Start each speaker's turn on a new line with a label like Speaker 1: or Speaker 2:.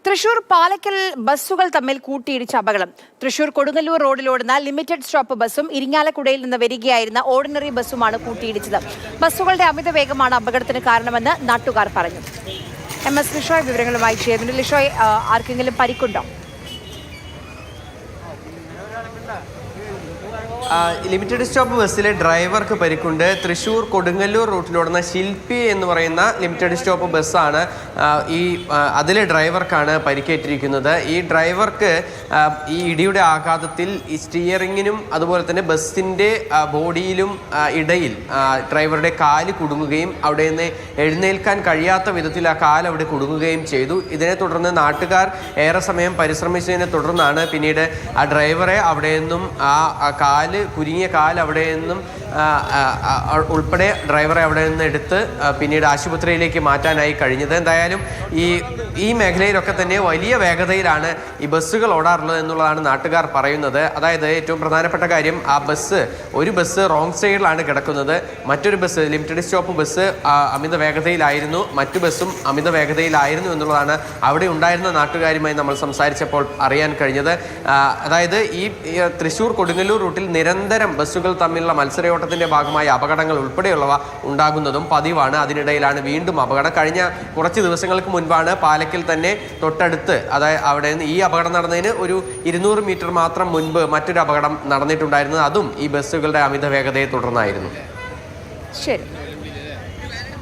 Speaker 1: തൃശൂർ പാലക്കൽ ബസ്സുകൾ തമ്മിൽ കൂട്ടിയിടിച്ച അപകടം. തൃശൂർ കൊടുങ്ങല്ലൂർ റോഡിലോടുന്ന ലിമിറ്റഡ് സ്റ്റോപ്പ് ബസ്സും ഇരിങ്ങാലക്കുടയിൽ നിന്ന് വരികയായിരുന്ന ഓർഡിനറി ബസ്സുമാണ് കൂട്ടിയിടിച്ചത്. ബസ്സുകളുടെ അമിത വേഗമാണ് അപകടത്തിന് കാരണമെന്ന് നാട്ടുകാർ പറഞ്ഞു. MS ലിഷോയ് വിവരങ്ങളുമായി ചേരുന്നുണ്ട്. ലിഷോയ്, ആർക്കെങ്കിലും പരിക്കുണ്ടോ?
Speaker 2: ലിമിറ്റഡ് സ്റ്റോപ്പ് ബസ്സിലെ ഡ്രൈവർക്ക് പരിക്കുണ്ട്. തൃശ്ശൂർ കൊടുങ്ങല്ലൂർ റൂട്ടിലോടുന്ന ശില്പി എന്ന് പറയുന്ന ലിമിറ്റഡ് സ്റ്റോപ്പ് ബസ്സാണ് അതിലെ ഡ്രൈവർക്കാണ് പരിക്കേറ്റിരിക്കുന്നത്. ഈ ഡ്രൈവർക്ക് ഈ ഇടിയുടെ ആഘാതത്തിൽ ഈ സ്റ്റിയറിങ്ങിനും അതുപോലെ തന്നെ ബസ്സിൻ്റെ ബോഡിയിലും ഇടയിൽ ഡ്രൈവറുടെ കാല് കുടുങ്ങുകയും അവിടെ നിന്ന് എഴുന്നേൽക്കാൻ കഴിയാത്ത വിധത്തിൽ ആ കാല് അവിടെ കുടുങ്ങുകയും ചെയ്തു. ഇതിനെ തുടർന്ന് നാട്ടുകാർ ഏറെ സമയം പരിശ്രമിച്ചതിനെ തുടർന്നാണ് പിന്നീട് ആ ഡ്രൈവറെ അവിടെ നിന്നും കുരുങ്ങിയ കാൽ അവിടെ നിന്നും ഉൾപ്പെടെ ഡ്രൈവറെ അവിടെ നിന്ന് എടുത്ത് പിന്നീട് ആശുപത്രിയിലേക്ക് മാറ്റാനായി കഴിഞ്ഞത്. എന്തായാലും ഈ മേഖലയിലൊക്കെ തന്നെ വലിയ വേഗതയിലാണ് ഈ ബസ്സുകൾ ഓടാറുള്ളത് എന്നുള്ളതാണ് നാട്ടുകാർ പറയുന്നത്. അതായത് ഏറ്റവും പ്രധാനപ്പെട്ട കാര്യം, ഒരു ബസ് റോങ് സൈഡിലാണ് കിടക്കുന്നത്. മറ്റൊരു ബസ് ലിമിറ്റഡ് സ്റ്റോപ്പ് ബസ് അമിത വേഗതയിലായിരുന്നു, മറ്റു ബസ്സും അമിത വേഗതയിലായിരുന്നു എന്നുള്ളതാണ് അവിടെ ഉണ്ടായിരുന്ന നാട്ടുകാരുമായി നമ്മൾ സംസാരിച്ചപ്പോൾ അറിയാൻ കഴിഞ്ഞത്. അതായത് ഈ തൃശ്ശൂർ കൊടുങ്ങല്ലൂർ റൂട്ടിൽ നിരന്തരം ബസ്സുകൾ തമ്മിലുള്ള മത്സരയോട്ടത്തിന്റെ ഭാഗമായി അപകടങ്ങൾ ഉൾപ്പെടെയുള്ളവ ഉണ്ടാകുന്നതും പതിവാണ്. അതിനിടയിലാണ് വീണ്ടും അപകടം. കഴിഞ്ഞ കുറച്ച് ദിവസങ്ങൾക്ക് മുൻപാണ് പാലക്കൽ തന്നെ തൊട്ടടുത്ത്, അതായത് അവിടെ നിന്ന് ഈ അപകടം നടന്നതിന് ഒരു 200 മീറ്റർ മാത്രം മുൻപ് മറ്റൊരു അപകടം നടന്നിട്ടുണ്ടായിരുന്നത്. അതും ഈ ബസ്സുകളുടെ അമിത വേഗതയെ തുടർന്നായിരുന്നു.
Speaker 1: ശരി.